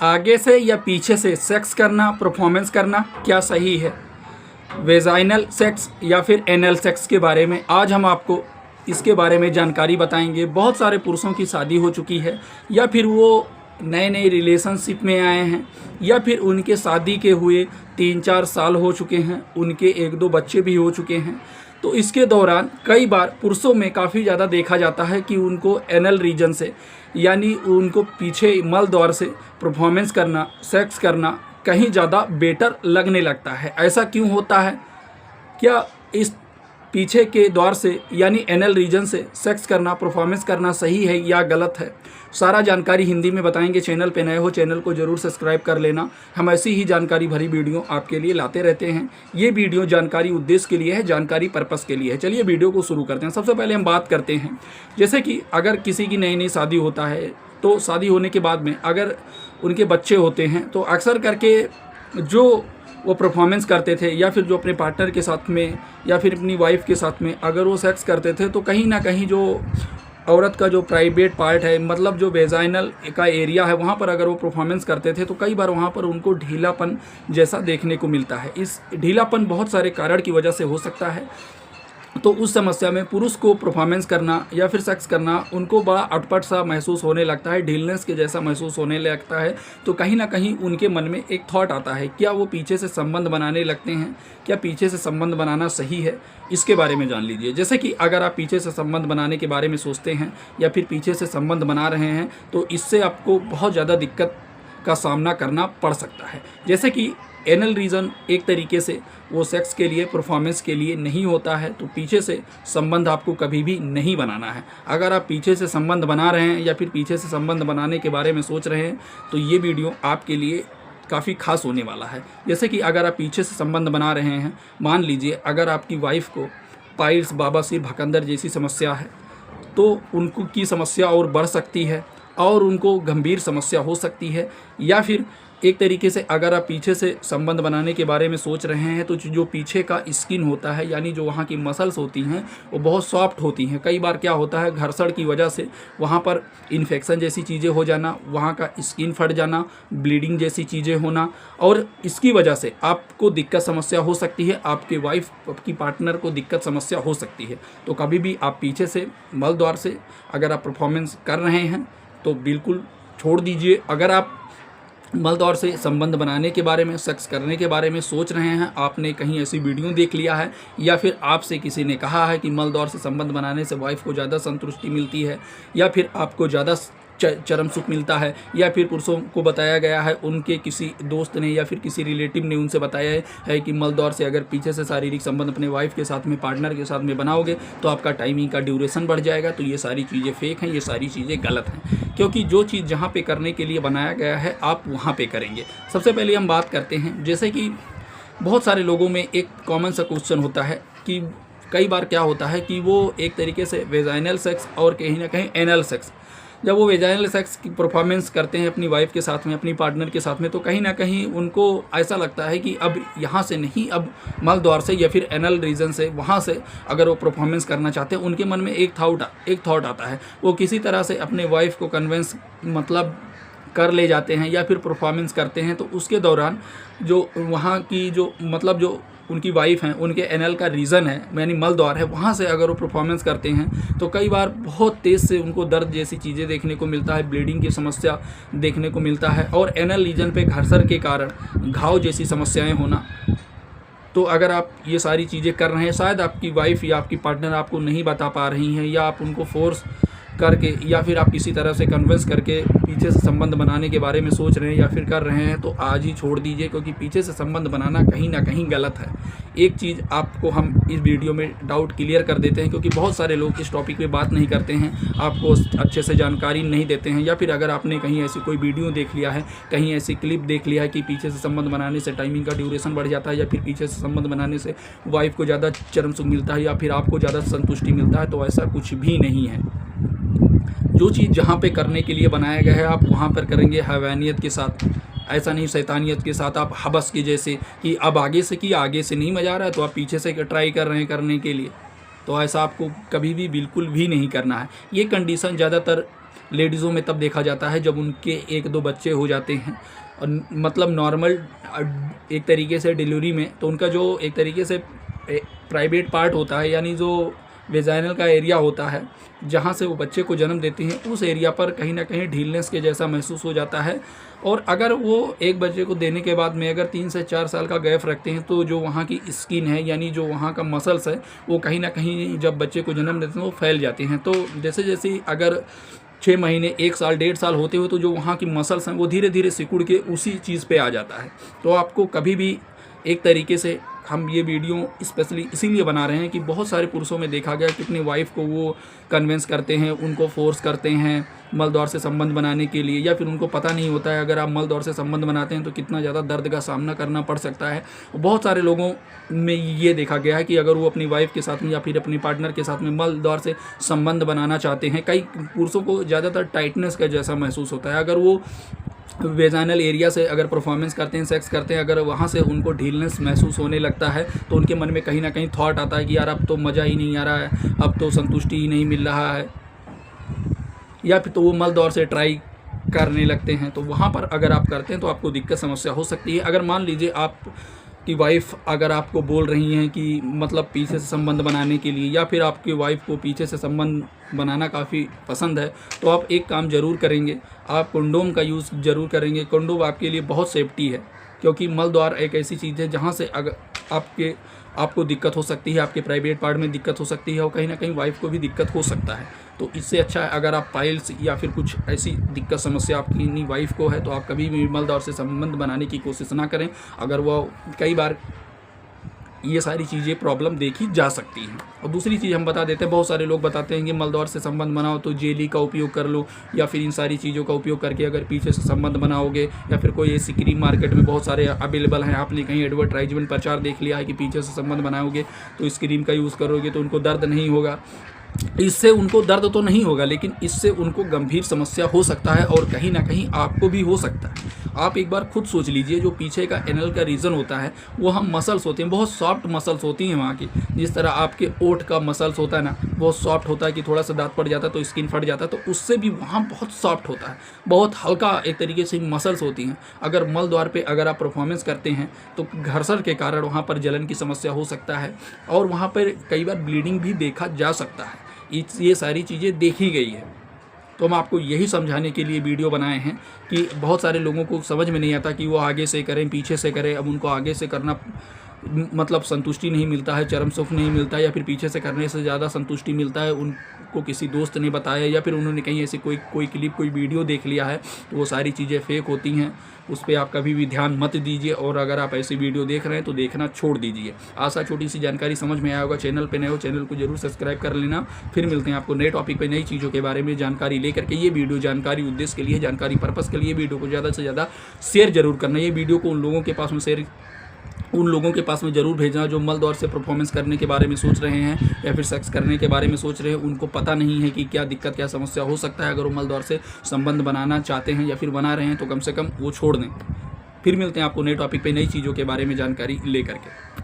आगे से या पीछे से सेक्स करना, परफॉर्मेंस करना क्या सही है? वेजाइनल सेक्स या फिर एनल सेक्स के बारे में आज हम आपको इसके बारे में जानकारी बताएंगे। बहुत सारे पुरुषों की शादी हो चुकी है या फिर वो नए नए रिलेशनशिप में आए हैं या फिर उनके शादी के हुए 3-4 साल हो चुके हैं, उनके 1-2 बच्चे भी हो चुके हैं। तो इसके दौरान कई बार पुरुषों में काफ़ी ज़्यादा देखा जाता है कि उनको एनल रीजन से यानी उनको पीछे मल द्वार से परफॉर्मेंस करना, सेक्स करना कहीं ज़्यादा बेटर लगने लगता है। ऐसा क्यों होता है? क्या इस पीछे के द्वार से यानी एनल रीजन से सेक्स करना, परफॉर्मेंस करना सही है या गलत है? सारा जानकारी हिंदी में बताएंगे। चैनल पे नए हो चैनल को ज़रूर सब्सक्राइब कर लेना। हम ऐसी ही जानकारी भरी वीडियो आपके लिए लाते रहते हैं। ये वीडियो जानकारी उद्देश्य के लिए है, जानकारी पर्पस के लिए है। चलिए वीडियो को शुरू करते हैं। सबसे पहले हम बात करते हैं जैसे कि अगर किसी की नई नई शादी होता है तो शादी होने के बाद में अगर उनके बच्चे होते हैं तो अक्सर करके जो वो परफॉर्मेंस करते थे या फिर जो अपने पार्टनर के साथ में या फिर अपनी वाइफ के साथ में अगर वो सेक्स करते थे तो कहीं ना कहीं जो औरत का जो प्राइवेट पार्ट है, मतलब जो वेजाइनल का एरिया है, वहाँ पर अगर वो परफॉर्मेंस करते थे तो कई बार वहाँ पर उनको ढीलापन जैसा देखने को मिलता है। इस ढीलापन बहुत सारे कारण की वजह से हो सकता है। तो उस समस्या में पुरुष को परफॉर्मेंस करना या फिर सेक्स करना उनको बड़ा अटपट सा महसूस होने लगता है, ढीलनेस के जैसा महसूस होने लगता है। तो कहीं ना कहीं उनके मन में एक थॉट आता है, क्या वो पीछे से संबंध बनाने लगते हैं? क्या पीछे से संबंध बनाना सही है? इसके बारे में जान लीजिए। जैसे कि अगर आप पीछे से संबंध बनाने के बारे में सोचते हैं या फिर पीछे से संबंध बना रहे हैं तो इससे आपको बहुत ज़्यादा दिक्कत का सामना करना पड़ सकता है। जैसे कि एनल रीजन एक तरीके से वो सेक्स के लिए, परफॉर्मेंस के लिए नहीं होता है, तो पीछे से संबंध आपको कभी भी नहीं बनाना है। अगर आप पीछे से संबंध बना रहे हैं या फिर पीछे से संबंध बनाने के बारे में सोच रहे हैं तो ये वीडियो आपके लिए काफ़ी खास होने वाला है। जैसे कि अगर आप पीछे से संबंध बना रहे हैं, मान लीजिए अगर आपकी वाइफ को पाइल्स, बाबासीर, भकंदर जैसी समस्या है तो उनको की समस्या और बढ़ सकती है और उनको गंभीर समस्या हो सकती है। या फिर एक तरीके से अगर आप पीछे से संबंध बनाने के बारे में सोच रहे हैं तो जो पीछे का स्किन होता है यानी जो वहाँ की मसल्स होती हैं वो बहुत सॉफ्ट होती हैं। कई बार क्या होता है, घर्षण की वजह से वहाँ पर इन्फेक्शन जैसी चीज़ें हो जाना, वहाँ का स्किन फट जाना, ब्लीडिंग जैसी चीज़ें होना, और इसकी वजह से आपको दिक्कत समस्या हो सकती है, आपके वाइफ की पार्टनर को दिक्कत समस्या हो सकती है। तो कभी भी आप पीछे से मल द्वार से अगर आप परफॉर्मेंस कर रहे हैं तो बिल्कुल छोड़ दीजिए। अगर आप मल द्वार से संबंध बनाने के बारे में, सेक्स करने के बारे में सोच रहे हैं, आपने कहीं ऐसी वीडियो देख लिया है या फिर आपसे किसी ने कहा है कि मल द्वार से संबंध बनाने से वाइफ को ज़्यादा संतुष्टि मिलती है या फिर आपको ज़्यादा चरम सुख मिलता है, या फिर पुरुषों को बताया गया है, उनके किसी दोस्त ने या फिर किसी रिलेटिव ने उनसे बताया है कि मल द्वार से अगर पीछे से शारीरिक संबंध अपने वाइफ के साथ में, पार्टनर के साथ में बनाओगे तो आपका टाइमिंग का ड्यूरेशन बढ़ जाएगा। तो ये सारी चीज़ें फेक हैं, ये सारी चीज़ें गलत हैं, क्योंकि जो चीज़ जहाँ पे करने के लिए बनाया गया है आप वहाँ पे करेंगे। सबसे पहले हम बात करते हैं, जैसे कि बहुत सारे लोगों में एक कॉमन सा क्वेश्चन होता है कि कई बार क्या होता है कि वो एक तरीके से वेजाइनल सेक्स और कहीं ना कहीं एनल सेक्स, जब वो वेजाइनल सेक्स की परफॉर्मेंस करते हैं अपनी वाइफ के साथ में, अपनी पार्टनर के साथ में, तो कहीं ना कहीं उनको ऐसा लगता है कि अब यहाँ से नहीं, अब मल द्वार से या फिर एनल रीजन से, वहाँ से अगर वो परफॉर्मेंस करना चाहते हैं, उनके मन में एक थॉट आता है। वो किसी तरह से अपने वाइफ को कन्विंस मतलब कर ले जाते हैं या फिर परफॉर्मेंस करते हैं। तो उसके दौरान जो वहाँ की जो मतलब जो उनकी वाइफ हैं, उनके एनल का रीज़न है यानी मल द्वार है, वहाँ से अगर वो परफॉर्मेंस करते हैं तो कई बार बहुत तेज़ से उनको दर्द जैसी चीज़ें देखने को मिलता है, ब्लीडिंग की समस्या देखने को मिलता है और एनल रीजन पे घर्षण के कारण घाव जैसी समस्याएं होना। तो अगर आप ये सारी चीज़ें कर रहे हैं, शायद आपकी वाइफ या आपकी पार्टनर आपको नहीं बता पा रही हैं या आप उनको फोर्स करके या फिर आप किसी तरह से कन्विंस करके पीछे से संबंध बनाने के बारे में सोच रहे हैं या फिर कर रहे हैं, तो आज ही छोड़ दीजिए, क्योंकि पीछे से संबंध बनाना कहीं ना कहीं गलत है। एक चीज़ आपको हम इस वीडियो में डाउट क्लियर कर देते हैं, क्योंकि बहुत सारे लोग इस टॉपिक पे बात नहीं करते हैं, आपको अच्छे से जानकारी नहीं देते हैं, या फिर अगर आपने कहीं ऐसी कोई वीडियो देख लिया है, कहीं ऐसी क्लिप देख लिया है कि पीछे से संबंध बनाने से टाइमिंग का ड्यूरेशन बढ़ जाता है या फिर पीछे से संबंध बनाने से वाइफ को ज़्यादा चरम सुख मिलता है या फिर आपको ज़्यादा संतुष्टि मिलता है, तो ऐसा कुछ भी नहीं है। जो चीज़ जहाँ पे करने के लिए बनाया गया है आप वहाँ पर करेंगे हैवानियत के साथ, ऐसा नहीं शैतानियत के साथ, आप हबस के जैसे कि अब आगे से किया, आगे से नहीं मज़ा आ रहा है तो आप पीछे से ट्राई कर रहे हैं करने के लिए। तो ऐसा आपको कभी भी बिल्कुल भी नहीं करना है। ये कंडीशन ज़्यादातर लेडीज़ों में तब देखा जाता है जब उनके 1-2 बच्चे हो जाते हैं, और मतलब नॉर्मल एक तरीके से डिलीवरी में तो उनका जो एक तरीके से प्राइवेट पार्ट होता है, यानी जो वेजाइनल का एरिया होता है जहाँ से वो बच्चे को जन्म देती हैं, उस एरिया पर कहीं ना कहीं ढीलनेस के जैसा महसूस हो जाता है। और अगर वो एक बच्चे को देने के बाद में अगर 3 से 4 साल का गैप रखते हैं तो जो वहाँ की स्किन है, यानी जो वहाँ का मसल्स है, वो कहीं ना कहीं जब बच्चे को जन्म देते हैं वो फैल जाते हैं। तो जैसे जैसे अगर 6 महीने, 1 साल, 1.5 साल होते हुए तो जो वहाँ की मसल्स हैं वो धीरे धीरे सिकुड़ के उसी चीज़ पे आ जाता है। तो आपको कभी भी एक तरीके से हम ये वीडियो स्पेशली इसीलिए बना रहे हैं कि बहुत सारे पुरुषों में देखा गया कि अपनी वाइफ को वो कन्विंस करते हैं, उनको फोर्स करते हैं मल दौर से संबंध बनाने के लिए, या फिर उनको पता नहीं होता है अगर आप मल दौर से संबंध बनाते हैं तो कितना ज़्यादा दर्द का सामना करना पड़ सकता है। बहुत सारे लोगों में ये देखा गया है कि अगर वो अपनी वाइफ के साथ में या फिर अपने पार्टनर के साथ में मल दौर से संबंध बनाना चाहते हैं, कई पुरुषों को ज़्यादातर टाइटनेस का जैसा महसूस होता है। अगर वो वेजाइनल एरिया से अगर परफॉर्मेंस करते हैं, सेक्स करते हैं, अगर वहाँ से उनको ढीलनेस महसूस होने लगता है तो उनके मन में कहीं ना कहीं थॉट आता है कि यार अब तो मज़ा ही नहीं आ रहा है, अब तो संतुष्टि ही नहीं मिल रहा है, या फिर तो वो मल दौर से ट्राई करने लगते हैं। तो वहाँ पर अगर आप करते हैं तो आपको दिक्कत समस्या हो सकती है। अगर मान लीजिए आप कि वाइफ अगर आपको बोल रही हैं कि मतलब पीछे से संबंध बनाने के लिए, या फिर आपकी वाइफ को पीछे से संबंध बनाना काफ़ी पसंद है, तो आप एक काम ज़रूर करेंगे, आप कंडोम का यूज़ ज़रूर करेंगे। कंडोम आपके लिए बहुत सेफ्टी है, क्योंकि मल द्वार एक ऐसी चीज़ है जहाँ से अगर आपको दिक्कत हो सकती है, आपके प्राइवेट पार्ट में दिक्कत हो सकती है, और कहीं ना कहीं वाइफ को भी दिक्कत हो सकता है। तो इससे अच्छा है अगर आप पाइल्स या फिर कुछ ऐसी दिक्कत समस्या आपकी वाइफ को है तो आप कभी भी मल दौर से संबंध बनाने की कोशिश ना करें। अगर वो कई बार ये सारी चीज़ें प्रॉब्लम देखी जा सकती हैं। और दूसरी चीज़ हम बता देते हैं, बहुत सारे लोग बताते हैं कि मल दौर से संबंध बनाओ तो जेली का उपयोग कर लो, या फिर इन सारी चीज़ों का उपयोग करके अगर पीछे से संबंध बनाओगे, या फिर कोई ऐसी क्रीम मार्केट में बहुत सारे अवेलेबल हैं, आपने कहीं एडवर्टाइजमेंट प्रचार देख लिया है कि पीछे से संबंध बनाओगे तो इस क्रीम का यूज़ करोगे तो उनको दर्द नहीं होगा। इससे उनको दर्द तो नहीं होगा, लेकिन इससे उनको गंभीर समस्या हो सकता है, और कहीं ना कहीं आपको भी हो सकता है। आप एक बार खुद सोच लीजिए, जो पीछे का एनल का रीजन होता है वो हम मसल्स होते हैं, बहुत सॉफ्ट मसल्स होती हैं वहाँ की। जिस तरह आपके ओठ का मसल्स होता है ना, बहुत सॉफ्ट होता है कि थोड़ा सा दांत पड़ जाता है तो स्किन फट जाता है, तो उससे भी वहाँ बहुत सॉफ्ट होता है, बहुत हल्का एक तरीके से मसल्स होती हैं। अगर मल द्वार पे अगर आप परफॉर्मेंस करते हैं तो घर्षण के कारण वहाँ पर जलन की समस्या हो सकता है, और वहाँ पर कई बार ब्लीडिंग भी देखा जा सकता है। ये सारी चीज़ें देखी गई है। तो हम आपको यही समझाने के लिए वीडियो बनाए हैं कि बहुत सारे लोगों को समझ में नहीं आता कि वो आगे से करें पीछे से करें। अब उनको आगे से करना मतलब संतुष्टि नहीं मिलता है, चरम सुख नहीं मिलता है, या फिर पीछे से करने से ज़्यादा संतुष्टि मिलता है, उनको किसी दोस्त ने बताया, या फिर उन्होंने कहीं ऐसे कोई क्लिप कोई वीडियो देख लिया है, तो वो सारी चीज़ें फेक होती हैं। उस पर आप कभी भी ध्यान मत दीजिए, और अगर आप ऐसी वीडियो देख रहे हैं तो देखना छोड़ दीजिए। आशा छोटी सी जानकारी समझ में आया होगा। चैनल पे नए हो, चैनल को जरूर सब्सक्राइब कर लेना। फिर मिलते हैं आपको नए टॉपिक पे, नई चीज़ों के बारे में जानकारी लेकर के। ये वीडियो जानकारी उद्देश्य के लिए, जानकारी पर्पज़ के लिए, वीडियो को ज़्यादा से ज़्यादा शेयर जरूर करना। ये वीडियो को उन लोगों के पास में ज़रूर भेजना जो मल दौर से परफॉर्मेंस करने के बारे में सोच रहे हैं, या फिर सेक्स करने के बारे में सोच रहे हैं। उनको पता नहीं है कि क्या दिक्कत, क्या समस्या हो सकता है। अगर वो मल दौर से संबंध बनाना चाहते हैं या फिर बना रहे हैं तो कम से कम वो छोड़ दें। फिर मिलते हैं आपको नए टॉपिक पे, नई चीज़ों के बारे में जानकारी लेकर के।